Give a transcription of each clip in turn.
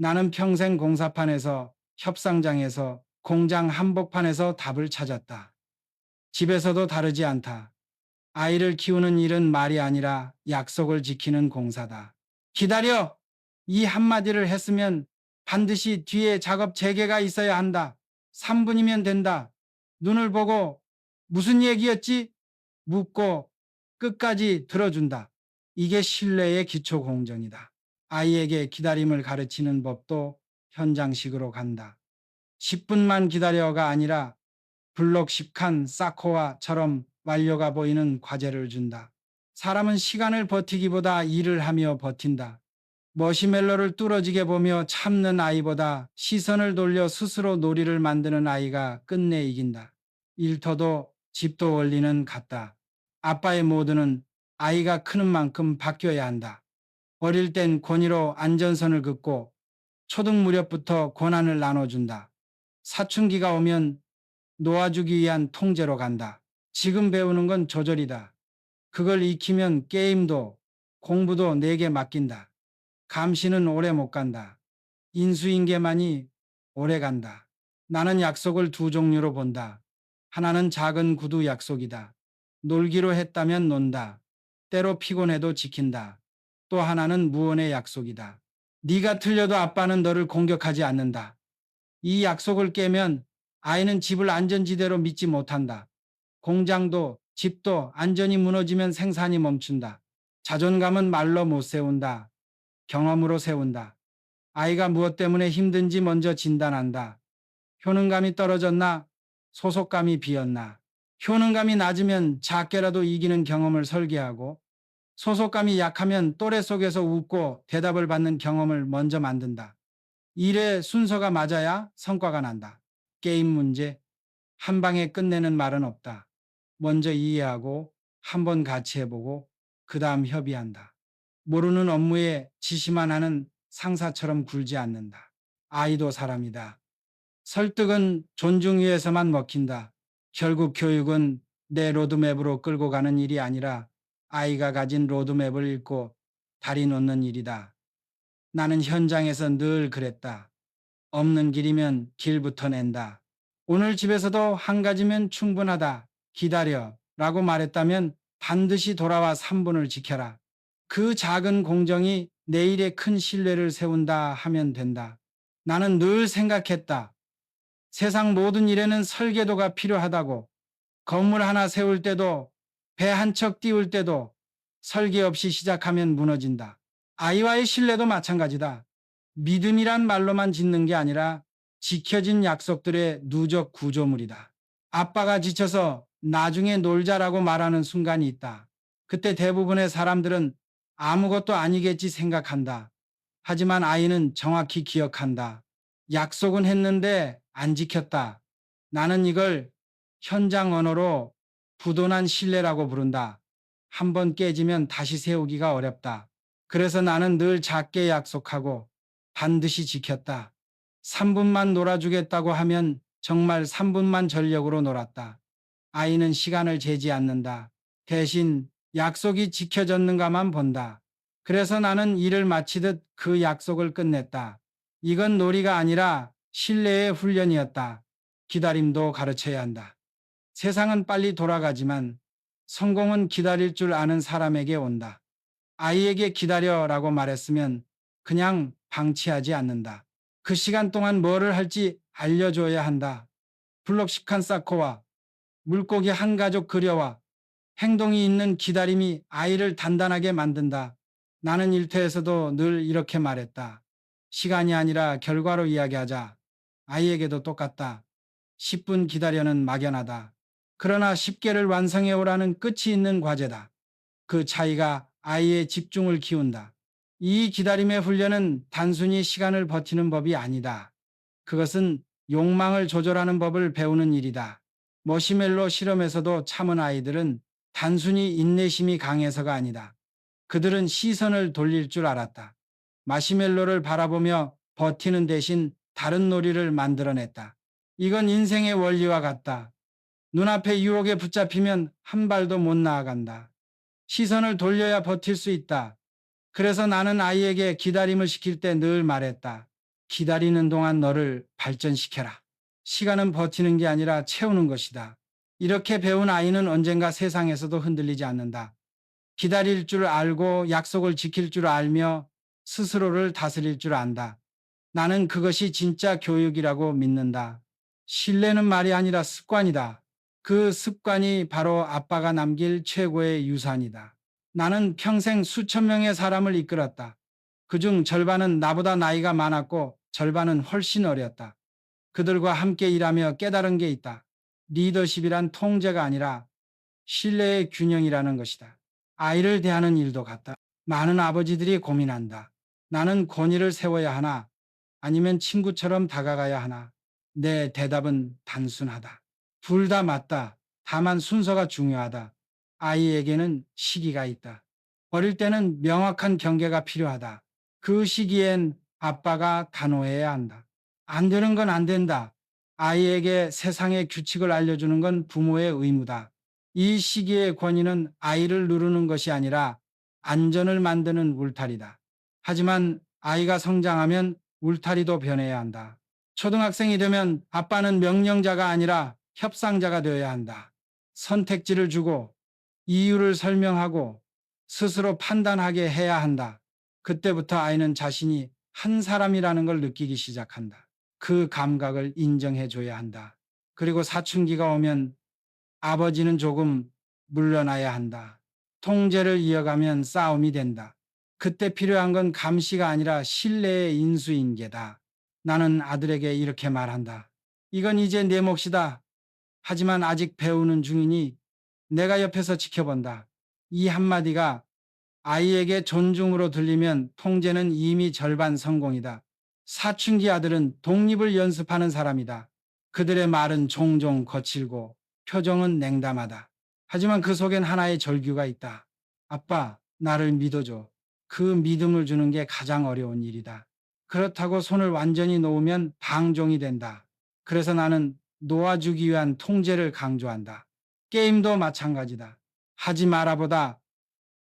나는 평생 공사판에서, 협상장에서, 공장 한복판에서 답을 찾았다. 집에서도 다르지 않다. 아이를 키우는 일은 말이 아니라 약속을 지키는 공사다. 기다려! 이 한마디를 했으면 반드시 뒤에 작업 재개가 있어야 한다. 3분이면 된다. 눈을 보고 무슨 얘기였지? 묻고 끝까지 들어준다. 이게 신뢰의 기초 공정이다. 아이에게 기다림을 가르치는 법도 현장식으로 간다. 10분만 기다려가 아니라 블록 10칸 쌓고와처럼 완료가 보이는 과제를 준다. 사람은 시간을 버티기보다 일을 하며 버틴다. 머시멜로를 뚫어지게 보며 참는 아이보다 시선을 돌려 스스로 놀이를 만드는 아이가 끝내 이긴다. 일터도 집도 원리는 같다. 아빠의 모두는 아이가 크는 만큼 바뀌어야 한다. 어릴 땐 권위로 안전선을 긋고 초등 무렵부터 권한을 나눠준다. 사춘기가 오면 놓아주기 위한 통제로 간다. 지금 배우는 건 조절이다. 그걸 익히면 게임도 공부도 내게 맡긴다. 감시는 오래 못 간다. 인수인계만이 오래 간다. 나는 약속을 두 종류로 본다. 하나는 작은 구두 약속이다. 놀기로 했다면 논다. 때로 피곤해도 지킨다. 또 하나는 무언의 약속이다. 네가 틀려도 아빠는 너를 공격하지 않는다. 이 약속을 깨면 아이는 집을 안전지대로 믿지 못한다. 공장도 집도 안전이 무너지면 생산이 멈춘다. 자존감은 말로 못 세운다. 경험으로 세운다. 아이가 무엇 때문에 힘든지 먼저 진단한다. 효능감이 떨어졌나? 소속감이 비었나? 효능감이 낮으면 작게라도 이기는 경험을 설계하고, 소속감이 약하면 또래 속에서 웃고 대답을 받는 경험을 먼저 만든다. 일의 순서가 맞아야 성과가 난다. 게임 문제, 한 방에 끝내는 말은 없다. 먼저 이해하고, 한번 같이 해보고, 그 다음 협의한다. 모르는 업무에 지시만 하는 상사처럼 굴지 않는다. 아이도 사람이다. 설득은 존중 위에서만 먹힌다. 결국 교육은 내 로드맵으로 끌고 가는 일이 아니라 아이가 가진 로드맵을 읽고 다리 놓는 일이다. 나는 현장에서 늘 그랬다. 없는 길이면 길부터 낸다. 오늘 집에서도 한 가지면 충분하다. 기다려. 라고 말했다면 반드시 돌아와 3분을 지켜라. 그 작은 공정이 내일에 큰 신뢰를 세운다 하면 된다. 나는 늘 생각했다. 세상 모든 일에는 설계도가 필요하다고. 건물 하나 세울 때도, 배 한 척 띄울 때도 설계 없이 시작하면 무너진다. 아이와의 신뢰도 마찬가지다. 믿음이란 말로만 짓는 게 아니라 지켜진 약속들의 누적 구조물이다. 아빠가 지쳐서 나중에 놀자라고 말하는 순간이 있다. 그때 대부분의 사람들은 아무것도 아니겠지 생각한다. 하지만 아이는 정확히 기억한다. 약속은 했는데 안 지켰다. 나는 이걸 현장 언어로 부도난 신뢰라고 부른다. 한번 깨지면 다시 세우기가 어렵다. 그래서 나는 늘 작게 약속하고 반드시 지켰다. 3분만 놀아주겠다고 하면 정말 3분만 전력으로 놀았다. 아이는 시간을 재지 않는다. 대신 약속이 지켜졌는가만 본다. 그래서 나는 일을 마치듯 그 약속을 끝냈다. 이건 놀이가 아니라 신뢰의 훈련이었다. 기다림도 가르쳐야 한다. 세상은 빨리 돌아가지만 성공은 기다릴 줄 아는 사람에게 온다. 아이에게 기다려라고 말했으면 그냥 방치하지 않는다. 그 시간 동안 뭐를 할지 알려줘야 한다. 블록 10칸 쌓고와 물고기 한 가족 그려와 행동이 있는 기다림이 아이를 단단하게 만든다. 나는 일터에서도 늘 이렇게 말했다. 시간이 아니라 결과로 이야기하자. 아이에게도 똑같다. 10분 기다려는 막연하다. 그러나 10개를 완성해 오라는 끝이 있는 과제다. 그 차이가 아이의 집중을 키운다. 이 기다림의 훈련은 단순히 시간을 버티는 법이 아니다. 그것은 욕망을 조절하는 법을 배우는 일이다. 머시멜로 실험에서도 참은 아이들은 단순히 인내심이 강해서가 아니다. 그들은 시선을 돌릴 줄 알았다. 마시멜로를 바라보며 버티는 대신 다른 놀이를 만들어냈다. 이건 인생의 원리와 같다. 눈앞에 유혹에 붙잡히면 한 발도 못 나아간다. 시선을 돌려야 버틸 수 있다. 그래서 나는 아이에게 기다림을 시킬 때 늘 말했다. 기다리는 동안 너를 발전시켜라. 시간은 버티는 게 아니라 채우는 것이다. 이렇게 배운 아이는 언젠가 세상에서도 흔들리지 않는다. 기다릴 줄 알고 약속을 지킬 줄 알며 스스로를 다스릴 줄 안다. 나는 그것이 진짜 교육이라고 믿는다. 신뢰는 말이 아니라 습관이다. 그 습관이 바로 아빠가 남길 최고의 유산이다. 나는 평생 수천 명의 사람을 이끌었다. 그중 절반은 나보다 나이가 많았고 절반은 훨씬 어렸다. 그들과 함께 일하며 깨달은 게 있다. 리더십이란 통제가 아니라 신뢰의 균형이라는 것이다. 아이를 대하는 일도 같다. 많은 아버지들이 고민한다. 나는 권위를 세워야 하나? 아니면 친구처럼 다가가야 하나? 내 대답은 단순하다. 둘 다 맞다. 다만 순서가 중요하다. 아이에게는 시기가 있다. 어릴 때는 명확한 경계가 필요하다. 그 시기엔 아빠가 단호해야 한다. 안 되는 건 안 된다. 아이에게 세상의 규칙을 알려주는 건 부모의 의무다. 이 시기의 권위는 아이를 누르는 것이 아니라 안전을 만드는 울타리다. 하지만 아이가 성장하면 울타리도 변해야 한다. 초등학생이 되면 아빠는 명령자가 아니라 협상자가 되어야 한다. 선택지를 주고 이유를 설명하고 스스로 판단하게 해야 한다. 그때부터 아이는 자신이 한 사람이라는 걸 느끼기 시작한다. 그 감각을 인정해 줘야 한다. 그리고 사춘기가 오면 아버지는 조금 물러나야 한다. 통제를 이어가면 싸움이 된다. 그때 필요한 건 감시가 아니라 신뢰의 인수인계다. 나는 아들에게 이렇게 말한다. 이건 이제 내 몫이다. 하지만 아직 배우는 중이니 내가 옆에서 지켜본다. 이 한마디가 아이에게 존중으로 들리면 통제는 이미 절반 성공이다. 사춘기 아들은 독립을 연습하는 사람이다. 그들의 말은 종종 거칠고 표정은 냉담하다. 하지만 그 속엔 하나의 절규가 있다. 아빠, 나를 믿어줘. 그 믿음을 주는 게 가장 어려운 일이다. 그렇다고 손을 완전히 놓으면 방종이 된다. 그래서 나는 놓아주기 위한 통제를 강조한다. 게임도 마찬가지다. 하지 마라보다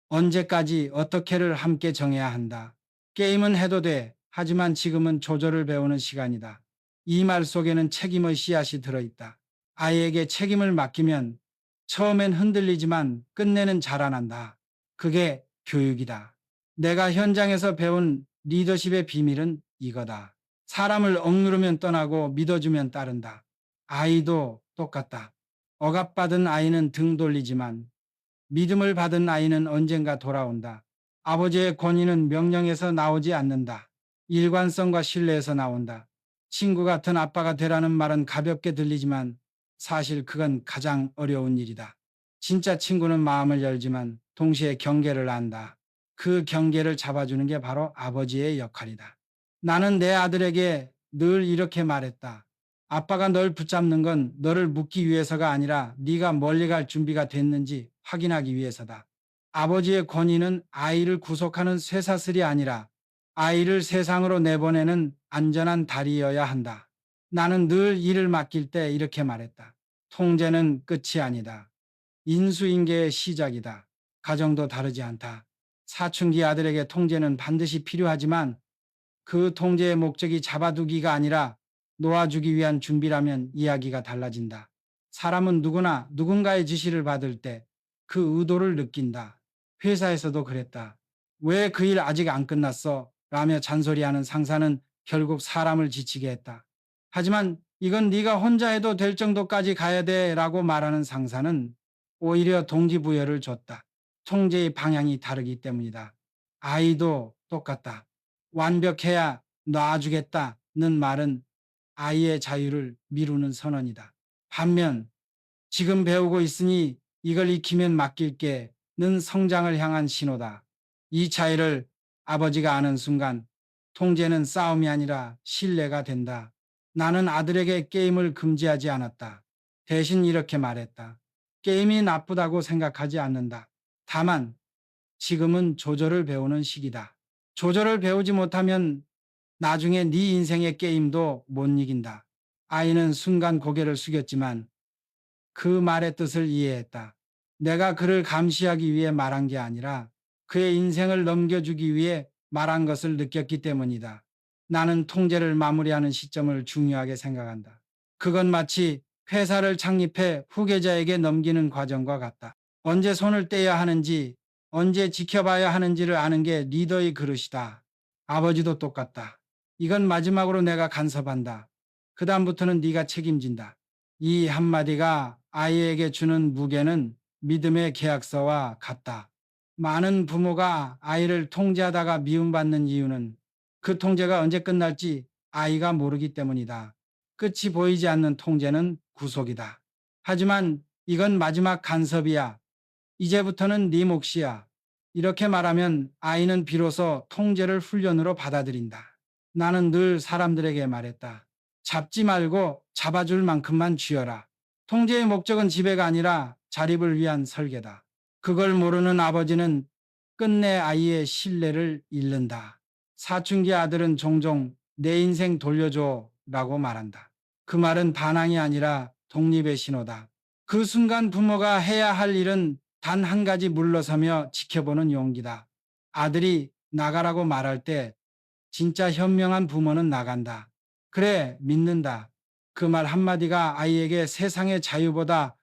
언제까지 어떻게를 함께 정해야 한다. 게임은 해도 돼. 하지만 지금은 조절을 배우는 시간이다. 이 말 속에는 책임의 씨앗이 들어있다. 아이에게 책임을 맡기면 처음엔 흔들리지만 끝내는 자라난다. 그게 교육이다. 내가 현장에서 배운 리더십의 비밀은 이거다. 사람을 억누르면 떠나고 믿어주면 따른다. 아이도 똑같다. 억압받은 아이는 등 돌리지만 믿음을 받은 아이는 언젠가 돌아온다. 아버지의 권위는 명령에서 나오지 않는다. 일관성과 신뢰에서 나온다. 친구 같은 아빠가 되라는 말은 가볍게 들리지만 사실 그건 가장 어려운 일이다. 진짜 친구는 마음을 열지만 동시에 경계를 안다. 그 경계를 잡아주는 게 바로 아버지의 역할이다. 나는 내 아들에게 늘 이렇게 말했다. 아빠가 널 붙잡는 건 너를 묶기 위해서가 아니라 네가 멀리 갈 준비가 됐는지 확인하기 위해서다. 아버지의 권위는 아이를 구속하는 쇠사슬이 아니라 아이를 세상으로 내보내는 안전한 다리여야 한다. 나는 늘 일을 맡길 때 이렇게 말했다. 통제는 끝이 아니다. 인수인계의 시작이다. 가정도 다르지 않다. 사춘기 아들에게 통제는 반드시 필요하지만 그 통제의 목적이 잡아두기가 아니라 놓아주기 위한 준비라면 이야기가 달라진다. 사람은 누구나 누군가의 지시를 받을 때 그 의도를 느낀다. 회사에서도 그랬다. 왜 그 일 아직 안 끝났어? 라며 잔소리하는 상사는 결국 사람을 지치게 했다. 하지만 이건 네가 혼자 해도 될 정도까지 가야 돼 라고 말하는 상사는 오히려 동기부여를 줬다. 통제의 방향이 다르기 때문이다. 아이도 똑같다. 완벽해야 놔주겠다는 말은 아이의 자유를 미루는 선언이다. 반면 지금 배우고 있으니 이걸 익히면 맡길게는 성장을 향한 신호다. 이 차이를 아버지가 아는 순간 통제는 싸움이 아니라 신뢰가 된다. 나는 아들에게 게임을 금지하지 않았다. 대신 이렇게 말했다. 게임이 나쁘다고 생각하지 않는다. 다만 지금은 조절을 배우는 시기다. 조절을 배우지 못하면 나중에 네 인생의 게임도 못 이긴다. 아이는 순간 고개를 숙였지만 그 말의 뜻을 이해했다. 내가 그를 감시하기 위해 말한 게 아니라 그의 인생을 넘겨주기 위해 말한 것을 느꼈기 때문이다. 나는 통제를 마무리하는 시점을 중요하게 생각한다. 그건 마치 회사를 창립해 후계자에게 넘기는 과정과 같다. 언제 손을 떼야 하는지, 언제 지켜봐야 하는지를 아는 게 리더의 그릇이다. 아버지도 똑같다. 이건 마지막으로 내가 간섭한다. 그다음부터는 네가 책임진다. 이 한마디가 아이에게 주는 무게는 믿음의 계약서와 같다. 많은 부모가 아이를 통제하다가 미움받는 이유는 그 통제가 언제 끝날지 아이가 모르기 때문이다. 끝이 보이지 않는 통제는 구속이다. 하지만 이건 마지막 간섭이야. 이제부터는 네 몫이야. 이렇게 말하면 아이는 비로소 통제를 훈련으로 받아들인다. 나는 늘 사람들에게 말했다. 잡지 말고 잡아줄 만큼만 쥐어라. 통제의 목적은 지배가 아니라 자립을 위한 설계다. 그걸 모르는 아버지는 끝내 아이의 신뢰를 잃는다. 사춘기 아들은 종종 내 인생 돌려줘 라고 말한다. 그 말은 반항이 아니라 독립의 신호다. 그 순간 부모가 해야 할 일은 단 한 가지 물러서며 지켜보는 용기다. 아들이 나가라고 말할 때 진짜 현명한 부모는 나간다. 그래, 믿는다. 그 말 한마디가 아이에게 세상의 자유보다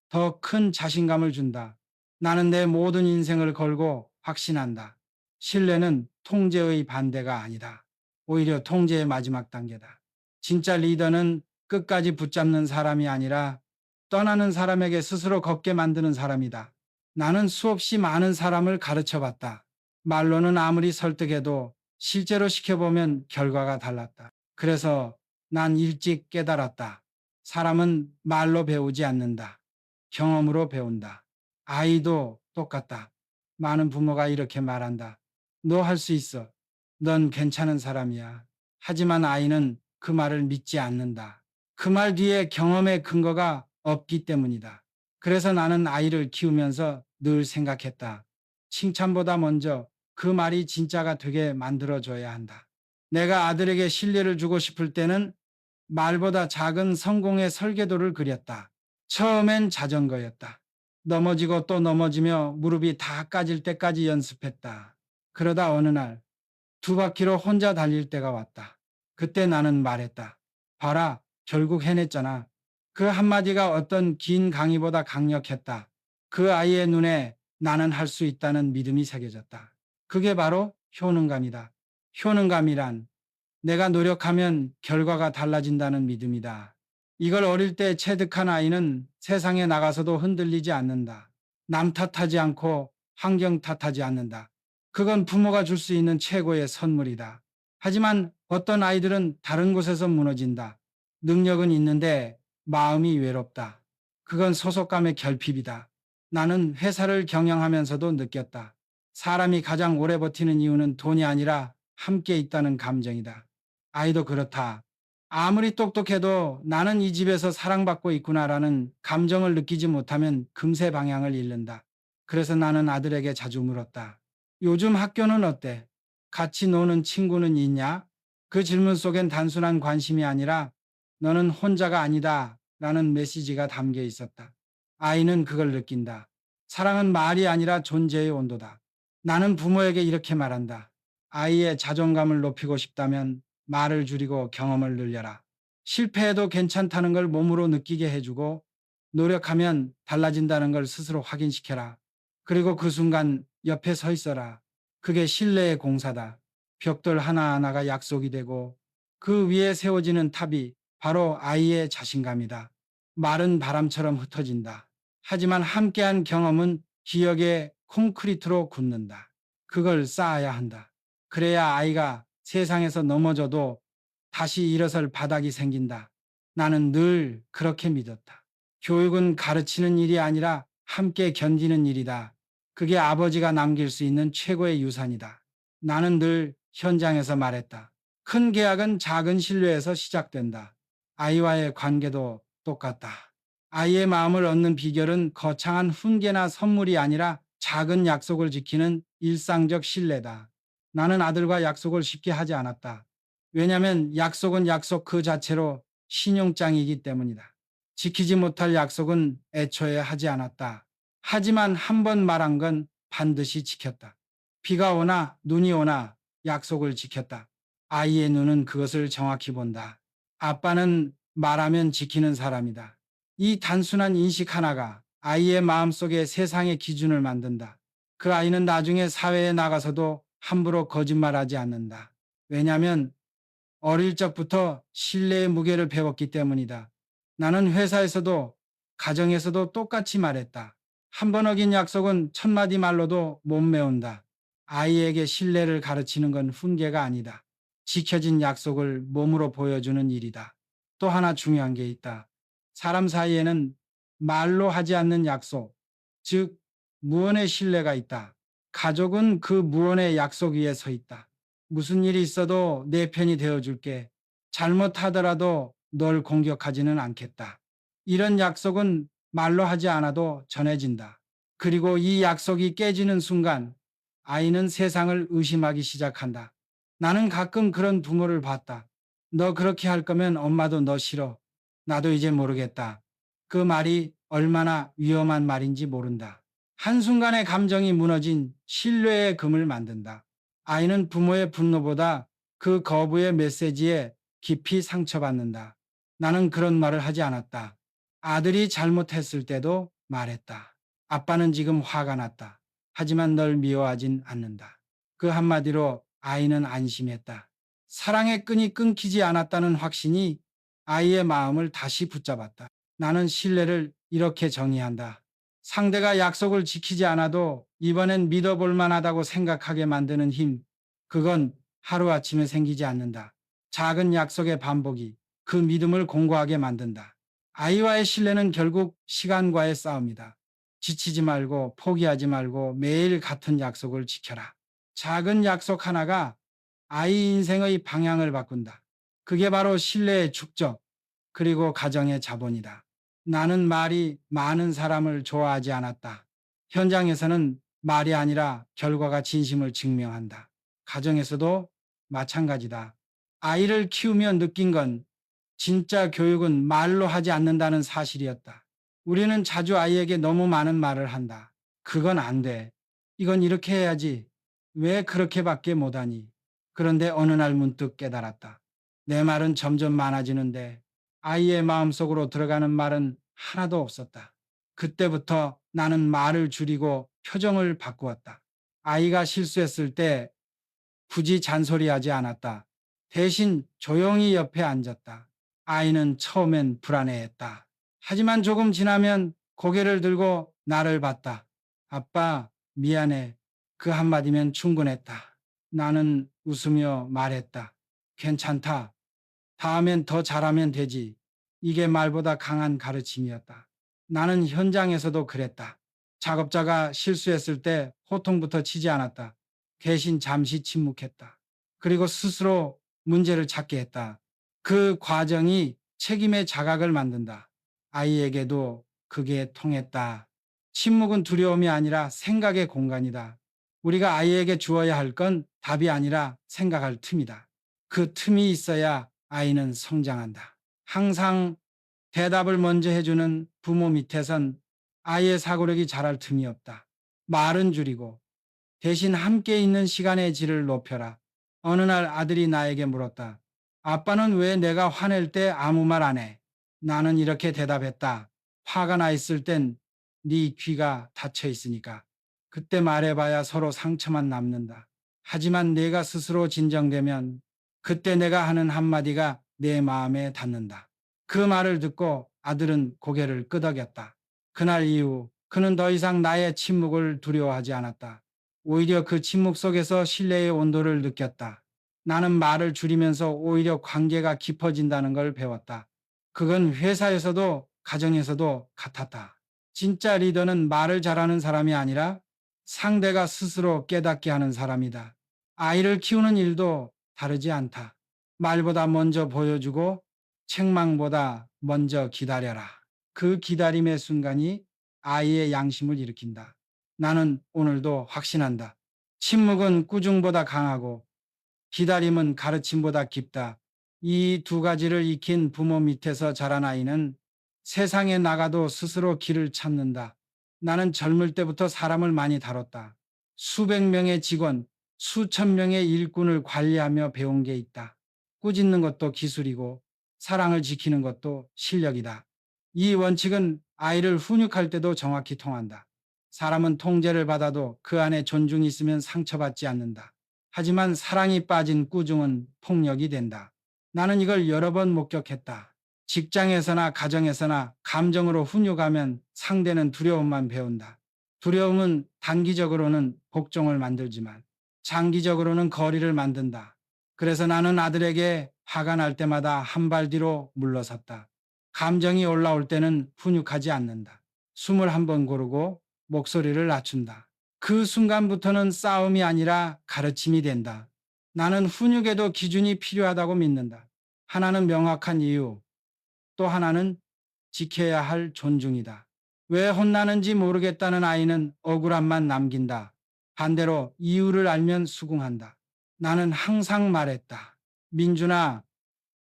더 큰 자신감을 준다. 나는 내 모든 인생을 걸고 확신한다. 신뢰는 통제의 반대가 아니다. 오히려 통제의 마지막 단계다. 진짜 리더는 끝까지 붙잡는 사람이 아니라 떠나는 사람에게 스스로 걷게 만드는 사람이다. 나는 수없이 많은 사람을 가르쳐 봤다. 말로는 아무리 설득해도 실제로 시켜보면 결과가 달랐다. 그래서 난 일찍 깨달았다. 사람은 말로 배우지 않는다. 경험으로 배운다. 아이도 똑같다. 많은 부모가 이렇게 말한다. 너 할 수 있어. 넌 괜찮은 사람이야. 하지만 아이는 그 말을 믿지 않는다. 그 말 뒤에 경험의 근거가 없기 때문이다. 그래서 나는 아이를 키우면서 늘 생각했다. 칭찬보다 먼저 그 말이 진짜가 되게 만들어줘야 한다. 내가 아들에게 신뢰를 주고 싶을 때는 말보다 작은 성공의 설계도를 그렸다. 처음엔 자전거였다. 넘어지고 또 넘어지며 무릎이 다 까질 때까지 연습했다. 그러다 어느 날 두 바퀴로 혼자 달릴 때가 왔다. 그때 나는 말했다. 봐라, 결국 해냈잖아. 그 한마디가 어떤 긴 강의보다 강력했다. 그 아이의 눈에 나는 할 수 있다는 믿음이 새겨졌다. 그게 바로 효능감이다. 효능감이란 내가 노력하면 결과가 달라진다는 믿음이다. 이걸 어릴 때 체득한 아이는 세상에 나가서도 흔들리지 않는다. 남 탓하지 않고 환경 탓하지 않는다. 그건 부모가 줄 수 있는 최고의 선물이다. 하지만 어떤 아이들은 다른 곳에서 무너진다. 능력은 있는데 마음이 외롭다. 그건 소속감의 결핍이다. 나는 회사를 경영하면서도 느꼈다. 사람이 가장 오래 버티는 이유는 돈이 아니라 함께 있다는 감정이다. 아이도 그렇다. 아무리 똑똑해도 나는 이 집에서 사랑받고 있구나라는 감정을 느끼지 못하면 금세 방향을 잃는다. 그래서 나는 아들에게 자주 물었다. 요즘 학교는 어때? 같이 노는 친구는 있냐? 그 질문 속엔 단순한 관심이 아니라 너는 혼자가 아니다 라는 메시지가 담겨 있었다. 아이는 그걸 느낀다. 사랑은 말이 아니라 존재의 온도다. 나는 부모에게 이렇게 말한다. 아이의 자존감을 높이고 싶다면 말을 줄이고 경험을 늘려라. 실패해도 괜찮다는 걸 몸으로 느끼게 해주고 노력하면 달라진다는 걸 스스로 확인시켜라. 그리고 그 순간 옆에 서 있어라. 그게 신뢰의 공사다. 벽돌 하나하나가 약속이 되고 그 위에 세워지는 탑이 바로 아이의 자신감이다. 말은 바람처럼 흩어진다. 하지만 함께한 경험은 기억의 콘크리트로 굳는다. 그걸 쌓아야 한다. 그래야 아이가 세상에서 넘어져도 다시 일어설 바닥이 생긴다. 나는 늘 그렇게 믿었다. 교육은 가르치는 일이 아니라 함께 견디는 일이다. 그게 아버지가 남길 수 있는 최고의 유산이다. 나는 늘 현장에서 말했다. 큰 계약은 작은 신뢰에서 시작된다. 아이와의 관계도 똑같다. 아이의 마음을 얻는 비결은 거창한 훈계나 선물이 아니라 작은 약속을 지키는 일상적 신뢰다. 나는 아들과 약속을 쉽게 하지 않았다. 왜냐하면 약속은 약속 그 자체로 신용장이기 때문이다. 지키지 못할 약속은 애초에 하지 않았다. 하지만 한 번 말한 건 반드시 지켰다. 비가 오나 눈이 오나 약속을 지켰다. 아이의 눈은 그것을 정확히 본다. 아빠는 말하면 지키는 사람이다. 이 단순한 인식 하나가 아이의 마음속에 세상의 기준을 만든다. 그 아이는 나중에 사회에 나가서도 함부로 거짓말하지 않는다. 왜냐하면 어릴 적부터 신뢰의 무게를 배웠기 때문이다. 나는 회사에서도 가정에서도 똑같이 말했다. 한 번 어긴 약속은 천마디 말로도 못 메운다. 아이에게 신뢰를 가르치는 건 훈계가 아니다. 지켜진 약속을 몸으로 보여주는 일이다. 또 하나 중요한 게 있다. 사람 사이에는 말로 하지 않는 약속, 즉 무언의 신뢰가 있다. 가족은 그 무언의 약속 위에 서 있다. 무슨 일이 있어도 내 편이 되어줄게. 잘못하더라도 널 공격하지는 않겠다. 이런 약속은 말로 하지 않아도 전해진다. 그리고 이 약속이 깨지는 순간 아이는 세상을 의심하기 시작한다. 나는 가끔 그런 부모를 봤다. 너 그렇게 할 거면 엄마도 너 싫어. 나도 이제 모르겠다. 그 말이 얼마나 위험한 말인지 모른다. 한순간에 감정이 무너진 신뢰의 금을 만든다. 아이는 부모의 분노보다 그 거부의 메시지에 깊이 상처받는다. 나는 그런 말을 하지 않았다. 아들이 잘못했을 때도 말했다. 아빠는 지금 화가 났다. 하지만 널 미워하진 않는다. 그 한마디로 아이는 안심했다. 사랑의 끈이 끊기지 않았다는 확신이 아이의 마음을 다시 붙잡았다. 나는 신뢰를 이렇게 정의한다. 상대가 약속을 지키지 않아도 이번엔 믿어볼 만하다고 생각하게 만드는 힘, 그건 하루아침에 생기지 않는다. 작은 약속의 반복이 그 믿음을 공고하게 만든다. 아이와의 신뢰는 결국 시간과의 싸움이다. 지치지 말고 포기하지 말고 매일 같은 약속을 지켜라. 작은 약속 하나가 아이 인생의 방향을 바꾼다. 그게 바로 신뢰의 축적, 그리고 가정의 자본이다. 나는 말이 많은 사람을 좋아하지 않았다. 현장에서는 말이 아니라 결과가 진심을 증명한다. 가정에서도 마찬가지다. 아이를 키우며 느낀 건 진짜 교육은 말로 하지 않는다는 사실이었다. 우리는 자주 아이에게 너무 많은 말을 한다. 그건 안 돼. 이건 이렇게 해야지. 왜 그렇게밖에 못하니? 그런데 어느 날 문득 깨달았다. 내 말은 점점 많아지는데 아이의 마음속으로 들어가는 말은 하나도 없었다. 그때부터 나는 말을 줄이고 표정을 바꾸었다. 아이가 실수했을 때 굳이 잔소리하지 않았다. 대신 조용히 옆에 앉았다. 아이는 처음엔 불안해했다. 하지만 조금 지나면 고개를 들고 나를 봤다. 아빠, 미안해. 그 한마디면 충분했다. 나는 웃으며 말했다. 괜찮다. 다음엔 더 잘하면 되지. 이게 말보다 강한 가르침이었다. 나는 현장에서도 그랬다. 작업자가 실수했을 때 호통부터 치지 않았다. 대신 잠시 침묵했다. 그리고 스스로 문제를 찾게 했다. 그 과정이 책임의 자각을 만든다. 아이에게도 그게 통했다. 침묵은 두려움이 아니라 생각의 공간이다. 우리가 아이에게 주어야 할 건 답이 아니라 생각할 틈이다. 그 틈이 있어야 아이는 성장한다. 항상 대답을 먼저 해주는 부모 밑에선 아이의 사고력이 자랄 틈이 없다. 말은 줄이고 대신 함께 있는 시간의 질을 높여라. 어느 날 아들이 나에게 물었다. 아빠는 왜 내가 화낼 때 아무 말 안 해? 나는 이렇게 대답했다. 화가 나 있을 땐 네 귀가 닫혀 있으니까. 그때 말해봐야 서로 상처만 남는다. 하지만 내가 스스로 진정되면 그때 내가 하는 한마디가 내 마음에 닿는다. 그 말을 듣고 아들은 고개를 끄덕였다. 그날 이후 그는 더 이상 나의 침묵을 두려워하지 않았다. 오히려 그 침묵 속에서 신뢰의 온도를 느꼈다. 나는 말을 줄이면서 오히려 관계가 깊어진다는 걸 배웠다. 그건 회사에서도 가정에서도 같았다. 진짜 리더는 말을 잘하는 사람이 아니라 상대가 스스로 깨닫게 하는 사람이다. 아이를 키우는 일도 다르지 않다. 말보다 먼저 보여주고 책망보다 먼저 기다려라. 그 기다림의 순간이 아이의 양심을 일으킨다. 나는 오늘도 확신한다. 침묵은 꾸중보다 강하고 기다림은 가르침보다 깊다. 이 두 가지를 익힌 부모 밑에서 자란 아이는 세상에 나가도 스스로 길을 찾는다. 나는 젊을 때부터 사람을 많이 다뤘다. 수백 명의 직원, 수천 명의 일꾼을 관리하며 배운 게 있다. 꾸짖는 것도 기술이고 사랑을 지키는 것도 실력이다. 이 원칙은 아이를 훈육할 때도 정확히 통한다. 사람은 통제를 받아도 그 안에 존중이 있으면 상처받지 않는다. 하지만 사랑이 빠진 꾸중은 폭력이 된다. 나는 이걸 여러 번 목격했다. 직장에서나 가정에서나 감정으로 훈육하면 상대는 두려움만 배운다. 두려움은 단기적으로는 복종을 만들지만 장기적으로는 거리를 만든다. 그래서 나는 아들에게 화가 날 때마다 한 발 뒤로 물러섰다. 감정이 올라올 때는 훈육하지 않는다. 숨을 한 번 고르고 목소리를 낮춘다. 그 순간부터는 싸움이 아니라 가르침이 된다. 나는 훈육에도 기준이 필요하다고 믿는다. 하나는 명확한 이유, 또 하나는 지켜야 할 존중이다. 왜 혼나는지 모르겠다는 아이는 억울함만 남긴다. 반대로 이유를 알면 수긍한다. 나는 항상 말했다. 민준아,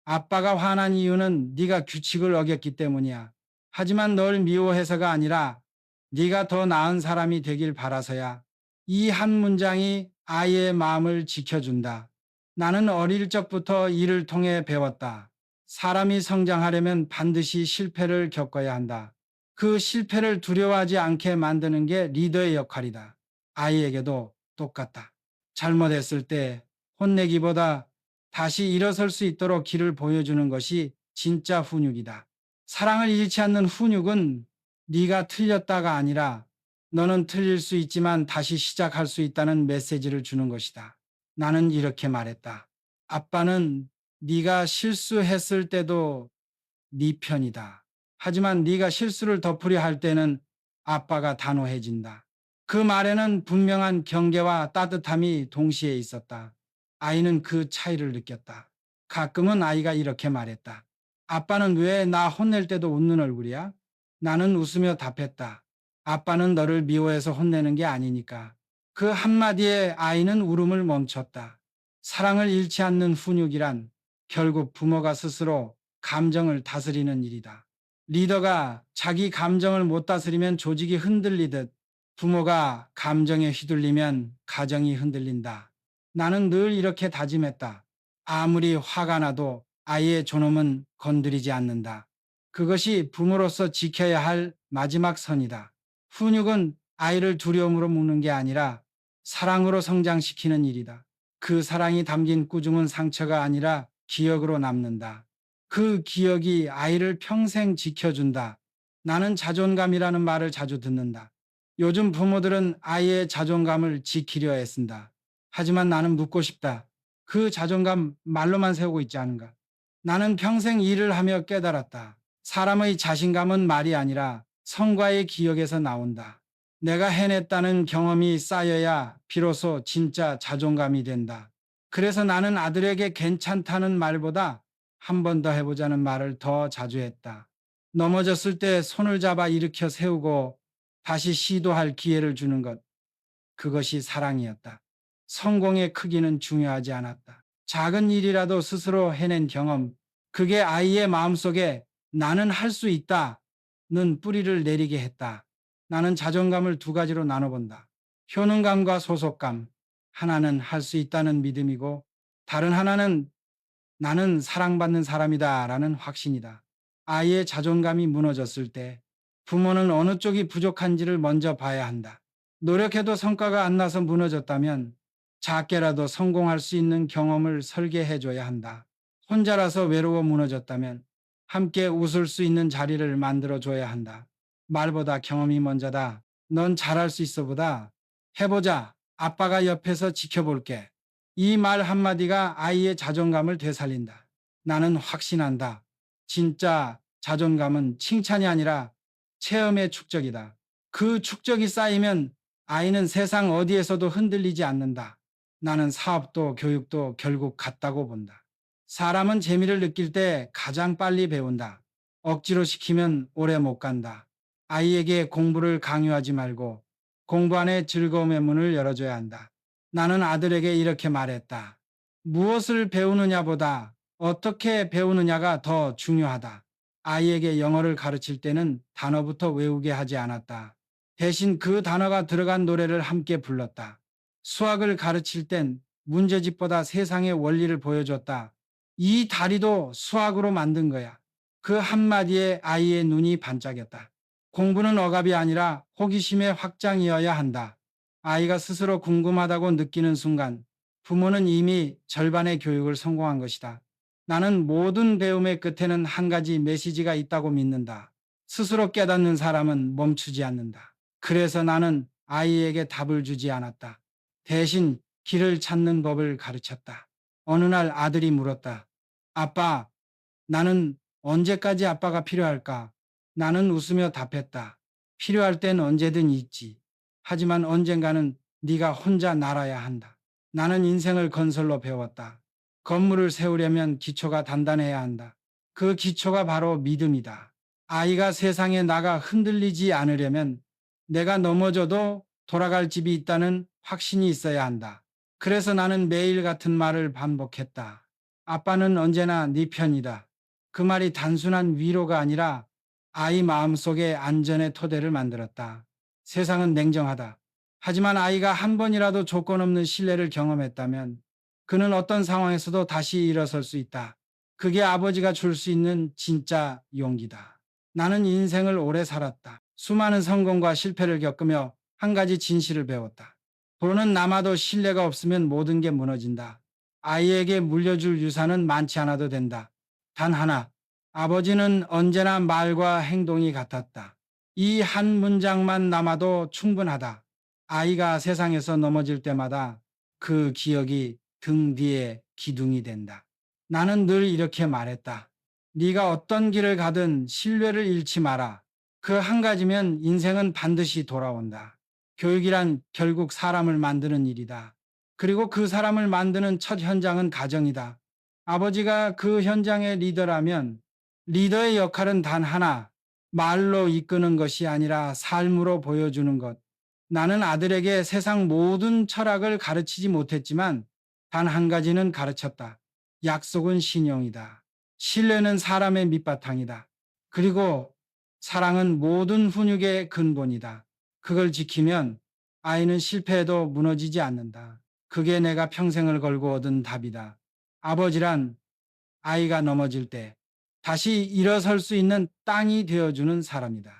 아빠가 화난 이유는 네가 규칙을 어겼기 때문이야. 하지만 널 미워해서가 아니라 네가 더 나은 사람이 되길 바라서야. 이 한 문장이 아이의 마음을 지켜준다. 나는 어릴 적부터 이를 통해 배웠다. 사람이 성장하려면 반드시 실패를 겪어야 한다. 그 실패를 두려워하지 않게 만드는 게 리더의 역할이다. 아이에게도 똑같다. 잘못했을 때 혼내기보다 다시 일어설 수 있도록 길을 보여주는 것이 진짜 훈육이다. 사랑을 잃지 않는 훈육은 네가 틀렸다가 아니라 너는 틀릴 수 있지만 다시 시작할 수 있다는 메시지를 주는 것이다. 나는 이렇게 말했다. 아빠는 네가 실수했을 때도 네 편이다. 하지만 네가 실수를 덮으려 할 때는 아빠가 단호해진다. 그 말에는 분명한 경계와 따뜻함이 동시에 있었다. 아이는 그 차이를 느꼈다. 가끔은 아이가 이렇게 말했다. 아빠는 왜 나 혼낼 때도 웃는 얼굴이야? 나는 웃으며 답했다. 아빠는 너를 미워해서 혼내는 게 아니니까. 그 한마디에 아이는 울음을 멈췄다. 사랑을 잃지 않는 훈육이란 결국 부모가 스스로 감정을 다스리는 일이다. 리더가 자기 감정을 못 다스리면 조직이 흔들리듯 부모가 감정에 휘둘리면 가정이 흔들린다. 나는 늘 이렇게 다짐했다. 아무리 화가 나도 아이의 존엄은 건드리지 않는다. 그것이 부모로서 지켜야 할 마지막 선이다. 훈육은 아이를 두려움으로 묶는 게 아니라 사랑으로 성장시키는 일이다. 그 사랑이 담긴 꾸중은 상처가 아니라 기억으로 남는다. 그 기억이 아이를 평생 지켜준다. 나는 자존감이라는 말을 자주 듣는다. 요즘 부모들은 아이의 자존감을 지키려 애쓴다. 하지만 나는 묻고 싶다. 그 자존감 말로만 세우고 있지 않은가? 나는 평생 일을 하며 깨달았다. 사람의 자신감은 말이 아니라 성과의 기억에서 나온다. 내가 해냈다는 경험이 쌓여야 비로소 진짜 자존감이 된다. 그래서 나는 아들에게 괜찮다는 말보다 한 번 더 해보자는 말을 더 자주 했다. 넘어졌을 때 손을 잡아 일으켜 세우고 다시 시도할 기회를 주는 것. 그것이 사랑이었다. 성공의 크기는 중요하지 않았다. 작은 일이라도 스스로 해낸 경험, 그게 아이의 마음속에 나는 할 수 있다는 뿌리를 내리게 했다. 나는 자존감을 두 가지로 나눠본다. 효능감과 소속감. 하나는 할 수 있다는 믿음이고, 다른 하나는 나는 사랑받는 사람이다 라는 확신이다. 아이의 자존감이 무너졌을 때 부모는 어느 쪽이 부족한지를 먼저 봐야 한다. 노력해도 성과가 안 나서 무너졌다면 작게라도 성공할 수 있는 경험을 설계해줘야 한다. 혼자라서 외로워 무너졌다면 함께 웃을 수 있는 자리를 만들어줘야 한다. 말보다 경험이 먼저다. 넌 잘할 수 있어 보다. 해보자. 아빠가 옆에서 지켜볼게. 이 말 한마디가 아이의 자존감을 되살린다. 나는 확신한다. 진짜 자존감은 칭찬이 아니라 체험의 축적이다. 그 축적이 쌓이면 아이는 세상 어디에서도 흔들리지 않는다. 나는 사업도 교육도 결국 같다고 본다. 사람은 재미를 느낄 때 가장 빨리 배운다. 억지로 시키면 오래 못 간다. 아이에게 공부를 강요하지 말고 공부 안에 즐거움의 문을 열어줘야 한다. 나는 아들에게 이렇게 말했다. 무엇을 배우느냐보다 어떻게 배우느냐가 더 중요하다. 아이에게 영어를 가르칠 때는 단어부터 외우게 하지 않았다. 대신 그 단어가 들어간 노래를 함께 불렀다. 수학을 가르칠 땐 문제집보다 세상의 원리를 보여줬다. 이 다리도 수학으로 만든 거야. 그 한마디에 아이의 눈이 반짝였다. 공부는 억압이 아니라 호기심의 확장이어야 한다. 아이가 스스로 궁금하다고 느끼는 순간 부모는 이미 절반의 교육을 성공한 것이다. 나는 모든 배움의 끝에는 한 가지 메시지가 있다고 믿는다. 스스로 깨닫는 사람은 멈추지 않는다. 그래서 나는 아이에게 답을 주지 않았다. 대신 길을 찾는 법을 가르쳤다. 어느 날 아들이 물었다. 아빠, 나는 언제까지 아빠가 필요할까? 나는 웃으며 답했다. 필요할 땐 언제든 있지. 하지만 언젠가는 네가 혼자 날아야 한다. 나는 인생을 건설로 배웠다. 건물을 세우려면 기초가 단단해야 한다. 그 기초가 바로 믿음이다. 아이가 세상에 나가 흔들리지 않으려면 내가 넘어져도 돌아갈 집이 있다는 확신이 있어야 한다. 그래서 나는 매일 같은 말을 반복했다. 아빠는 언제나 네 편이다. 그 말이 단순한 위로가 아니라 아이 마음속에 안전의 토대를 만들었다. 세상은 냉정하다. 하지만 아이가 한 번이라도 조건 없는 신뢰를 경험했다면 그는 어떤 상황에서도 다시 일어설 수 있다. 그게 아버지가 줄 수 있는 진짜 용기다. 나는 인생을 오래 살았다. 수많은 성공과 실패를 겪으며 한 가지 진실을 배웠다. 돈은 남아도 신뢰가 없으면 모든 게 무너진다. 아이에게 물려줄 유산은 많지 않아도 된다. 단 하나, 아버지는 언제나 말과 행동이 같았다. 이 한 문장만 남아도 충분하다. 아이가 세상에서 넘어질 때마다 그 기억이 등 뒤에 기둥이 된다. 나는 늘 이렇게 말했다. 네가 어떤 길을 가든 신뢰를 잃지 마라. 그 한 가지면 인생은 반드시 돌아온다. 교육이란 결국 사람을 만드는 일이다. 그리고 그 사람을 만드는 첫 현장은 가정이다. 아버지가 그 현장의 리더라면 리더의 역할은 단 하나, 말로 이끄는 것이 아니라 삶으로 보여주는 것. 나는 아들에게 세상 모든 철학을 가르치지 못했지만 단 한 가지는 가르쳤다. 약속은 신용이다. 신뢰는 사람의 밑바탕이다. 그리고 사랑은 모든 훈육의 근본이다. 그걸 지키면 아이는 실패해도 무너지지 않는다. 그게 내가 평생을 걸고 얻은 답이다. 아버지란 아이가 넘어질 때 다시 일어설 수 있는 땅이 되어주는 사람이다.